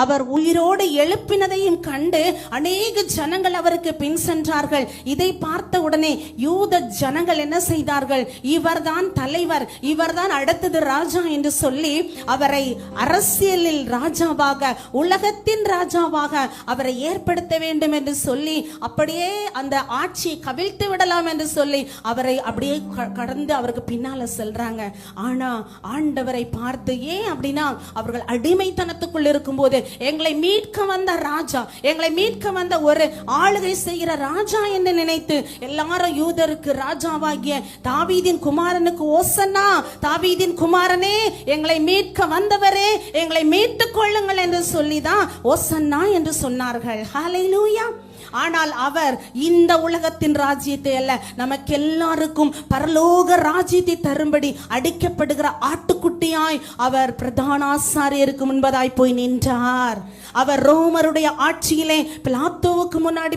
அவர் உயிரோடு எழுப்பினதையும் கண்டு அநேக ஜனங்கள் அவருக்கு பின் சென்றார்கள். இதை பார்த்த உடனே யூத ஜனங்கள் என்ன செய்தார்கள்? இவர்தான் தலைவர், இவர்தான் அடுத்தது ராஜா என்று சொல்லி அவரை அரசியலில் ராஜாவாக, உலகத்தின் ராஜாவாக அவரை ஏற்படுத்த வேண்டும் என்று சொல்லி அப்படியே அந்த ஆட்சியை கவிழ்த்து விடலாம் என்று சொல்லி அவரை அப்படியே கடந்து அவருக்கு பின்னால செல்றாங்க. ஆனா ஆண்டவரை பார்த்து, ஏன் அப்படின்னா அவர்கள் அடிமைத்தனத்துக்குள் இருக்கும் போது எங்களை மீட்க வந்த ராஜா, எங்களை மீட்க வந்த ஒரு ஆளுகை செய்கிற ராஜா என்று நினைத்து எல்லாரும் யூதருக்கு ராஜாவாகிய தாவீதின் குமாரனுக்கு ஓசன்னா, தாவீதின் குமாரனே எங்களை மீட்க வந்தவரே எங்களை மீட்டுக் கொள்ளுங்கள் என்று சொல்லிதான் ஓசன்னா என்று சொன்னார்கள். ஹல்லேலூயா. ஆனால் அவர் இந்த உலகத்தின் ராஜ்யத்தை அல்ல, நமக்கு எல்லாருக்கும் பரலோக ராஜ்யத்தை தரும்படி அடிக்கப்படுகிற ஆட்டுக்குட்டியாய் அவர் பிரதான ஆசாரியருக்கு முன்பதாய் போய் நின்றார். அவர் ரோமருடைய ஆட்சியிலே பிலாத்தோவுக்கு முன்னாடி